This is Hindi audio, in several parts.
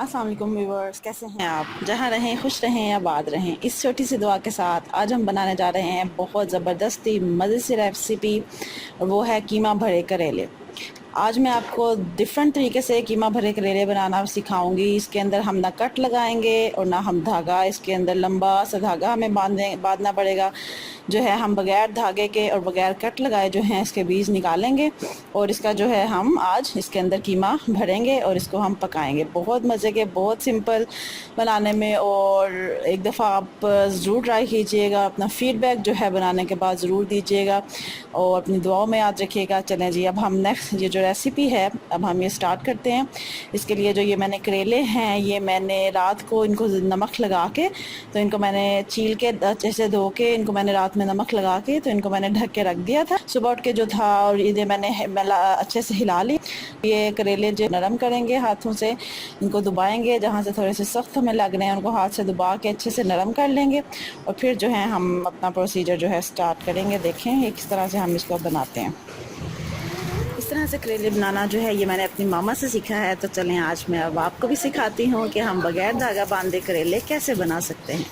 अस्सलाम वालेकुम व्यूअर्स, कैसे हैं आप? जहाँ रहें खुश रहें, आबाद रहें। इस छोटी सी दुआ के साथ आज हम बनाने जा रहे हैं बहुत ज़बरदस्ती मज़े से रेसिपी, और वो है कीमा भरे करेले। आज मैं आपको डिफरेंट तरीके से कीमा भरे करेले बनाना सिखाऊंगी। इसके अंदर हम ना कट लगाएंगे और ना हम धागा, इसके अंदर लंबा सा धागा हमें बांधना पड़ेगा। जो है हम बगैर धागे के और बगैर कट लगाए जो हैं इसके बीज निकालेंगे, और इसका जो है हम आज इसके अंदर कीमा भरेंगे और इसको हम पकाएंगे। बहुत मज़े के, बहुत सिंपल बनाने में, और एक दफ़ा आप ज़रूर ट्राई कीजिएगा। अपना फ़ीडबैक जो है बनाने के बाद ज़रूर दीजिएगा और अपनी दुआओं में याद रखिएगा। चलें जी, अब हम नेक्स्ट ये जो रेसिपी है अब हम ये स्टार्ट करते हैं। इसके लिए जो ये मैंने करेले हैं, ये मैंने रात को इनको नमक लगा के, तो इनको मैंने छील के अच्छे से धो के इनको मैंने रात में नमक लगा के तो इनको मैंने ढक के रख दिया था। सुबह उठ के जो था और ये मैंने अच्छे से हिला ली। ये करेले जो नरम करेंगे हाथों से, इनको दबाएंगे, जहाँ से थोड़े से सख्त हमें लग रहे हैं उनको हाथ से दबा के अच्छे से नरम कर लेंगे, और फिर जो है हम अपना प्रोसीजर जो है स्टार्ट करेंगे। देखें ये किस तरह से हम इसको बनाते हैं। इस तरह से करेले बनाना जो है ये मैंने अपनी मामा से सीखा है। तो चलें आज मैं अब आपको भी सिखाती हूँ कि हम बगैर धागा बांधे करेले कैसे बना सकते हैं।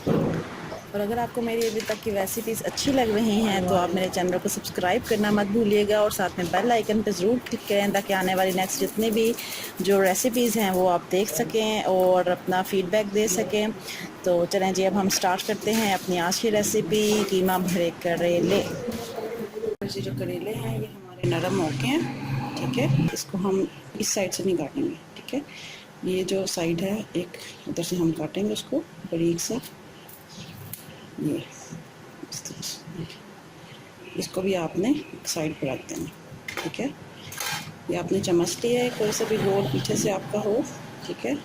और अगर आपको मेरी अभी तक की रेसिपीज़ अच्छी लग रही हैं तो आप मेरे चैनल को सब्सक्राइब करना मत भूलिएगा, और साथ में बेल आइकन पर ज़रूर क्लिक करें ताकि आने वाली नेक्स्ट जितनी भी जो रेसिपीज़ हैं वो आप देख सकें और अपना फ़ीडबैक दे सकें। तो चलें जी, अब हम स्टार्ट करते हैं अपनी आज की रेसिपी, कीमा भरे करेले। ये जो करेले हैं ये हमारे नरम हो गए हैं, ठीक है। इसको हम इस साइड से नहीं काटेंगे, ठीक है। ये जो साइड है एक उधर से हम काटेंगे उसको बारीक से, ये इस तरह से। इसको भी आपने साइड पर रख देना, ठीक है। ये आपने चम्मच लिया है, कोई सा भी गोल पीछे से आपका हो, ठीक है।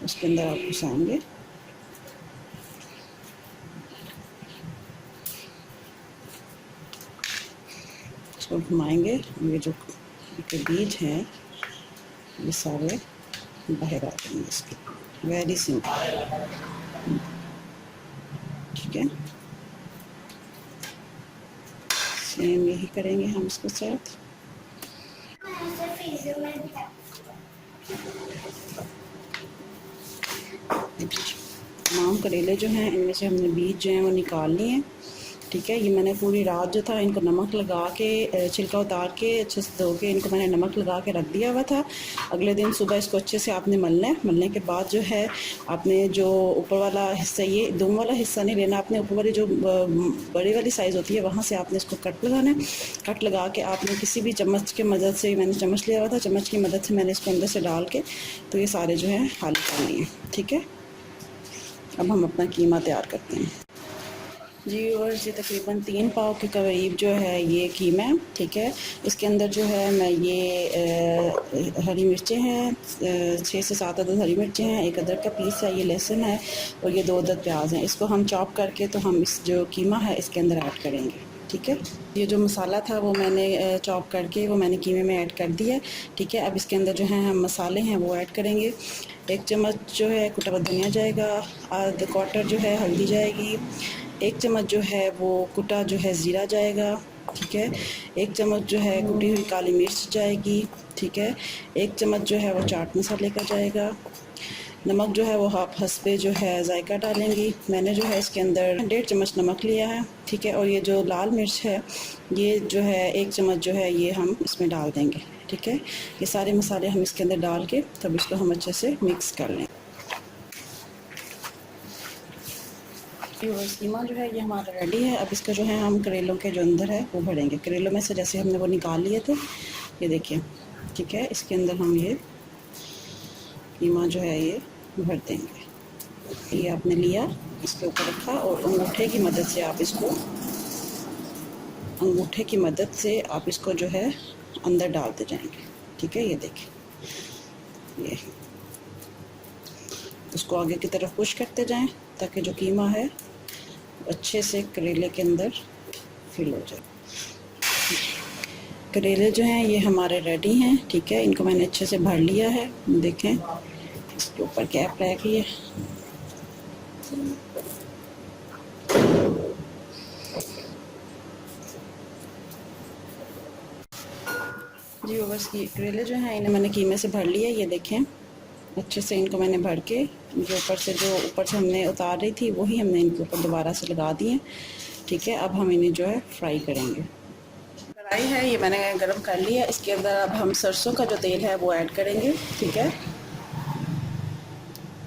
उसके अंदर आप घुसाएंगे, इसको घुमाएंगे। ये जो बीज हैं ये सारे बाहर आ जाएंगे इसके। वेरी सिंपल, ठीक है। सेम यही करेंगे हम इसके साथ। तमाम करेले जो हैं इनमें से हमने बीज जो हैं वो निकाल लिए हैं, ठीक है। ये मैंने पूरी रात जो था इनको नमक लगा के, छिलका उतार के अच्छे से धो के इनको मैंने नमक लगा के रख दिया हुआ था। अगले दिन सुबह इसको अच्छे से आपने मलना है। मलने के बाद जो है आपने जो ऊपर वाला हिस्सा, ये दुम वाला हिस्सा नहीं लेना आपने, ऊपर वाली जो बड़ी वाली साइज़ होती है वहाँ से आपने इसको कट लगाना है। कट लगा के आपने किसी भी चम्मच की मदद से, मैंने चम्मच लिया हुआ था, चम्मच की मदद से मैंने इसको अंदर से डाल के तो ये सारे जो है हाल कर लिए, ठीक है। अब हम अपना कीमा तैयार करते हैं जी। और ये तकरीबन 3 पाव के करीब जो है ये कीमा है, ठीक है। इसके अंदर जो है मैं ये हरी मिर्चें हैं, 6 से 7 अदद हरी मिर्चें हैं, 1 अदरक का पीस है, ये लहसुन है, और ये 2 अदद प्याज हैं। इसको हम चॉप करके तो हम इस जो कीमा है इसके अंदर ऐड करेंगे, ठीक है। ये जो मसाला था वो मैंने चॉप करके वो मैंने कीमे में ऐड कर दिया, ठीक है। अब इसके अंदर जो है हम मसाले हैं वो ऐड करेंगे। 1 चम्मच जो है कुटा हुआ धनिया जाएगा, आधा क्वार्टर जो है हल्दी जाएगी, 1 चम्मच जो है वो कुटा जो है ज़ीरा जाएगा, ठीक है। 1 चम्मच जो है कुटी हुई काली मिर्च जाएगी, ठीक है। 1 चम्मच जो है वो चाट मसाले का जाएगा। नमक जो है वो आप हस्बे जो है जायका डालेंगी। मैंने जो है इसके अंदर 1.5 चम्मच नमक लिया है, ठीक है। और ये जो लाल मिर्च है ये जो है 1 चम्मच जो है ये हम इसमें डाल देंगे, ठीक है। ये सारे मसाले हम इसके अंदर डाल के तब इसको हम अच्छे से मिक्स कर लें। कीमा जो है ये हमारा रेडी है। अब इसका जो है हम करेलों के जो अंदर है वो भरेंगे। करेलों में से जैसे हमने वो निकाल लिए थे, ये देखिए, ठीक है। इसके अंदर हम ये कीमा जो है ये भर देंगे। ये आपने लिया, इसके ऊपर रखा, और अंगूठे की मदद से आप इसको, अंगूठे की मदद से आप इसको जो है अंदर डालते जाएंगे, ठीक है। ये देखिए, ये उसको आगे की तरफ पुश करते जाएं ताकि जो कीमा है अच्छे से करेले के अंदर फिल हो जाए। करेले जो हैं ये हमारे रेडी हैं, ठीक है। इनको मैंने अच्छे से भर लिया है, देखें इसके ऊपर कैप रखी है। जी बस ये करेले जो हैं इन्हें मैंने कीमे से भर लिया, ये देखें अच्छे से इनको मैंने भर के जो ऊपर से हमने उतार रही थी वही हमने इनके ऊपर दोबारा से लगा दिए। ठीक है, अब हम इन्हें जो है फ्राई करेंगे। कढ़ाई है ये मैंने गरम कर लिया, इसके अंदर अब हम सरसों का जो तेल है वो ऐड करेंगे। ठीक है,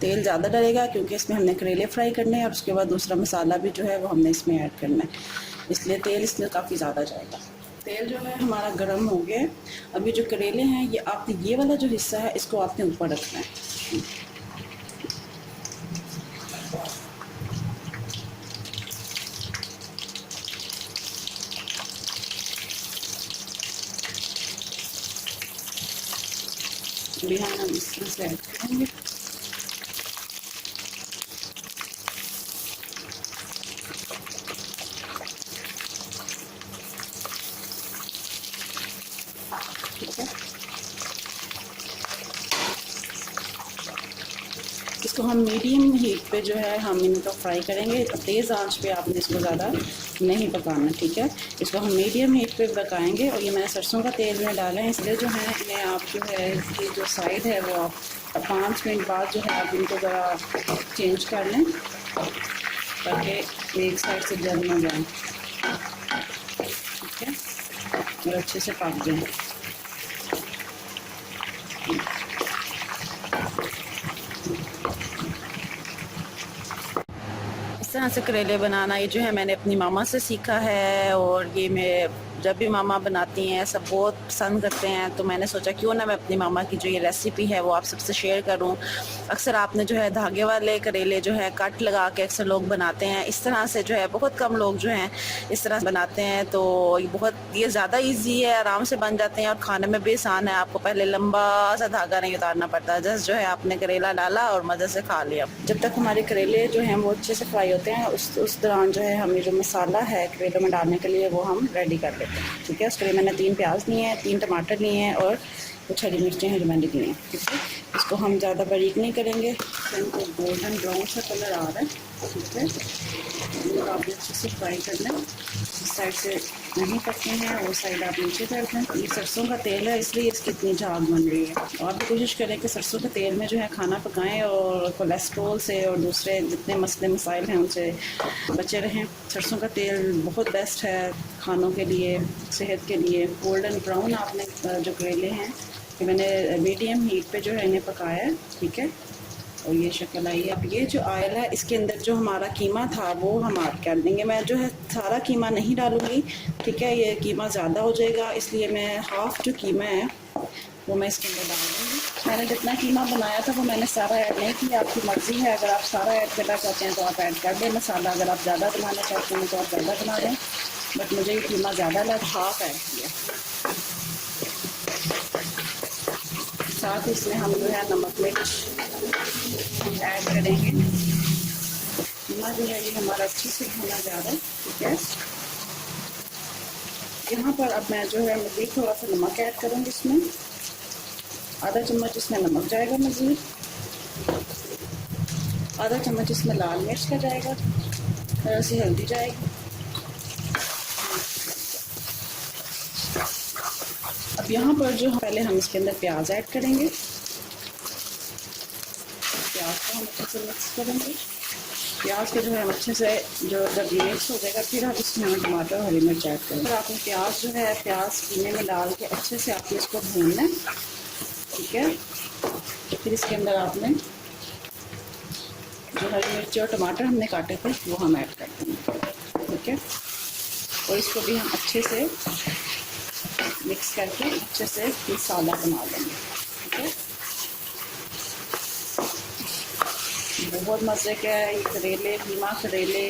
तेल ज़्यादा डलेगा क्योंकि इसमें हमने करेले फ्राई करने हैं और उसके बाद दूसरा मसाला भी जो है वो हमने इसमें ऐड करना है, इसलिए तेल इसमें काफ़ी ज़्यादा जाएगा। तेल जो है हमारा गर्म हो गया। अभी जो करेले हैं ये आपने ये वाला जो हिस्सा है इसको आपने ऊपर रखना है। अभी हम इसमें से ऐड करेंगे। ठीक है, इसको हम मीडियम हीट पे जो है हम इनको फ्राई करेंगे। तेज़ आंच पे आपने इसको ज़्यादा नहीं पकाना। ठीक है, इसको हम मीडियम हीट पे पकाएंगे। और ये मैंने सरसों का तेल में डाला है, इसलिए जो है इन्हें आप जो है इसकी जो साइड है वो आप 5 मिनट बाद जो है आप इनको ज़रा चेंज कर लें ताकि एक साइड से जल ना जाए। ठीक है, और अच्छे से पक जाए। इस तरह से करेले बनाना ये जो है मैंने अपनी मामा से सीखा है, और ये मैं जब भी मामा बनाती हैं सब बहुत पसंद करते हैं, तो मैंने सोचा क्यों ना मैं अपनी मामा की जो ये रेसिपी है वो आप सबसे शेयर करूं। अक्सर आपने जो है धागे वाले करेले जो है कट लगा के अक्सर लोग बनाते हैं, इस तरह से जो है बहुत कम लोग जो हैं इस तरह से बनाते हैं। तो ये ज़्यादा ईजी है, आराम से बन जाते हैं और खाने में भी आसान है। आपको पहले लंबा सा धागा नहीं उतारना पड़ता, जस्ट जो है आपने करेला डाला और मज़े से खा लिया। जब तक हमारे करेले जो हैं वो अच्छे से फ्राई होते हैं उस दौरान जो है हमें जो मसाला है करेलों में डालने के लिए वो हम रेडी कर लेते हैं। ठीक है, उसके लिए मैंने 3 प्याज लिए हैं, 3 टमाटर लिए हैं और कुछ हरी मिर्चें हैं जो मैंने ली हैं। ठीक है, इसको हम ज़्यादा बारीक नहीं करेंगे, तो इनको गोल्डन ब्राउन सा कलर आ रहा है। ठीक है, तो आप अच्छे से फ्राई कर लें। इस साइड से नहीं पकते हैं, वो साइड आप नीचे कर दें। ये सरसों का तेल है इसलिए इसकी इतनी झाग बन रही है। आप भी कोशिश करें कि सरसों के तेल में जो है खाना पकाएं और कोलेस्ट्रॉल से और दूसरे जितने मसले मसाइल हैं उनसे बचे रहें। सरसों का तेल बहुत बेस्ट है खानों के लिए, सेहत के लिए। गोल्डन ब्राउन आपने जो करेले हैं कि मैंने मीडियम हीट पे जो है इन्हें पकाया है। ठीक है, और ये शक्ल आई है। अब ये जो ऑयल है इसके अंदर जो हमारा कीमा था वो हम ऐड कर देंगे। मैं जो है सारा कीमा नहीं डालूँगी। ठीक है, ये कीमा ज़्यादा हो जाएगा, इसलिए मैं हाफ़ जो कीमा है वो मैं इसके अंदर डाल दूँगी। मैंने जितना कीमा बनाया था वो मैंने सारा ऐड नहीं किया, आपकी मर्ज़ी है। अगर आप सारा ऐड करना चाहते हैं तो आप ऐड कर दें मसाला, अगर आप ज़्यादा बनाना चाहते हैं तो आप ज़्यादा बना दें, बट मुझे ये कीमा ज़्यादा लगा, हाफ़ ऐड किया। साथ इसमें हम जो है नमक मिर्च ऐड करेंगे। कीमा जो है ये हमारा अच्छे से भुना जा रहा है। ठीक है, यहाँ पर अब मैं जो है मज़ीद थोड़ा सा नमक ऐड करूँगी। इसमें आधा चम्मच इसमें नमक जाएगा, मज़ीद आधा चम्मच इसमें लाल मिर्च का जाएगा, थोड़ा सी हल्दी जाएगी। अब यहाँ पर जो पहले हम इसके अंदर प्याज ऐड करेंगे। प्याज को हम अच्छे से मिक्स करेंगे। प्याज के जो है हम अच्छे से जब ये मिक्स हो जाएगा फिर हम इसमें हम टमाटर और हरी मिर्च ऐड करेंगे। फिर आपने प्याज जो है प्याज कीमे में डाल के अच्छे से आपने इसको भूनना है। ठीक है, फिर इसके अंदर आपने जो हरी मिर्च और टमाटर हमने काटे थे वो हम ऐड कर देंगे। ठीक है, और इसको भी हम अच्छे से मिक्स करके अच्छे से मसाला बना लेंगे। ठीक है, बहुत मज़े का है ये करेले, कीमा करेले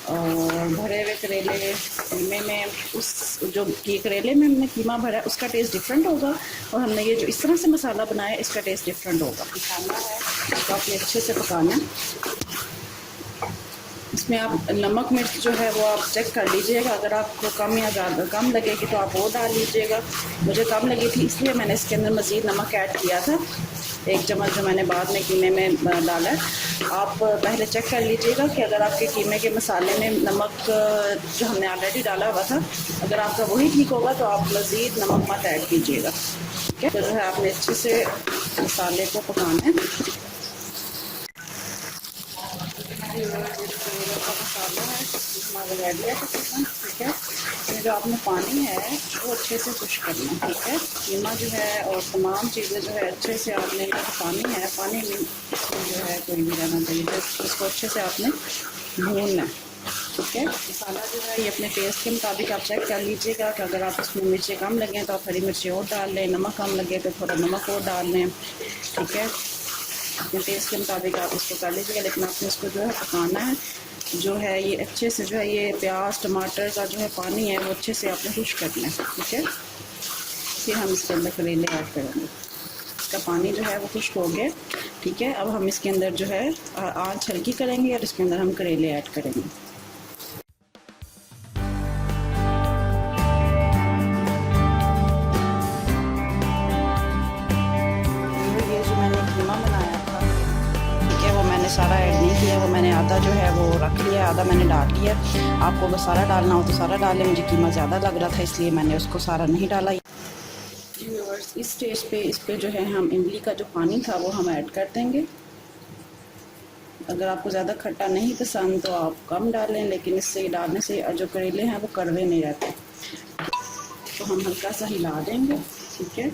और भरे हुए करेले। कीमे में उस जो ये करेले में हमने कीमा भरा है उसका टेस्ट डिफरेंट होगा, और हमने ये जो इस तरह से मसाला बनाया इसका टेस्ट डिफरेंट होगा। खाना है इसको आपने अच्छे से पकाना। इसमें आप नमक मिर्च जो है वो आप चेक कर लीजिएगा, अगर आपको कम या ज़्यादा कम लगेगी तो आप वो डाल लीजिएगा। मुझे कम लगी थी इसलिए मैंने इसके अंदर मज़ीद नमक ऐड किया था, 1 चम्मच जो मैंने बाद में कीमे में डाला है। आप पहले चेक कर लीजिएगा कि अगर आपके कीमे के मसाले में नमक जो हमने ऑलरेडी डाला हुआ था अगर आपका वही ठीक होगा तो आप मज़ीद नमक मत ऐड कीजिएगा। है। तो जो है आपने अच्छे से मसाले को पकाना है। करेले का मसाला है हमारा रेडी है तकरीबन, ठीक है। इसमें जो आपने पानी है वो अच्छे से खुश करना है, ठीक है। कीमा जो है और तमाम चीज़ें जो है अच्छे से आपने, पानी है, पानी में इसमें जो है कोई भी रहना चाहिए, तो इसको अच्छे से आपने भूनना है, ठीक है। मसाला जो है ये अपने टेस्ट के मुताबिक आप चेक कर लीजिएगा कि अगर आप इसमें मिर्चें कम लगें तो आप हरी मिर्ची और डाल लें, नमक कम लगे तो थोड़ा नमक और डाल लें, ठीक है। अपने टेस्ट के मुताबिक आप इसको कर लीजिएगा, लेकिन आपने इसको जो है पकाना है, जो है ये अच्छे से जो है ये प्याज टमाटर का जो है पानी है वो अच्छे से आपने खुश करना है, ठीक है। फिर हम इसके अंदर करेले ऐड करेंगे। इसका पानी जो है वो खुश्क हो गया, ठीक है। अब हम इसके अंदर जो है आंच हल्की करेंगे और इसके अंदर हम करेले ऐड करेंगे। ये जो मैंने कीमा बनाया था, ठीक है, वो मैंने सारा ऐड नहीं किया, वो मैंने आधा जो है वो रख लिया, आधा मैंने डाल लिया। आपको अगर सारा डालना हो तो सारा डाल लें, मुझे कीमा ज़्यादा लग रहा था इसलिए मैंने उसको सारा नहीं डाला। इस स्टेज पे इस पे जो है हम इमली का जो पानी था वो हम ऐड कर देंगे। अगर आपको ज़्यादा खट्टा नहीं पसंद तो आप कम डालें, लेकिन इससे डालने से जो करेले हैं वो कड़वे नहीं रहते। तो हम हल्का सा हिला देंगे, ठीक है।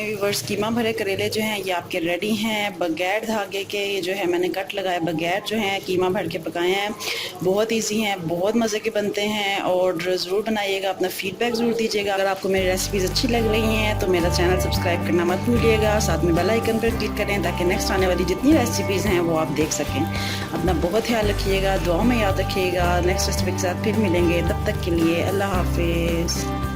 व्यूअर्स, कीमा भरे करेले जो हैं ये आपके रेडी हैं बगैर धागे के। ये जो है मैंने कट लगाए बगैर जो है कीमा भर के पकाए हैं। बहुत इजी हैं, बहुत मज़े के बनते हैं और ज़रूर बनाइएगा। अपना फीडबैक ज़रूर दीजिएगा। अगर आपको मेरी रेसिपीज़ अच्छी लग रही हैं तो मेरा चैनल सब्सक्राइब करना मत भूलिएगा, साथ में बेल आइकन पर क्लिक करें ताकि नेक्स्ट आने वाली जितनी रेसिपीज़ हैं वो आप देख सकें। अपना बहुत ख्याल रखिएगा, दुआओं में याद रखिएगा। नेक्स्ट रेसिपी के साथ फिर मिलेंगे, तब तक के लिए अल्लाह हाफिज़।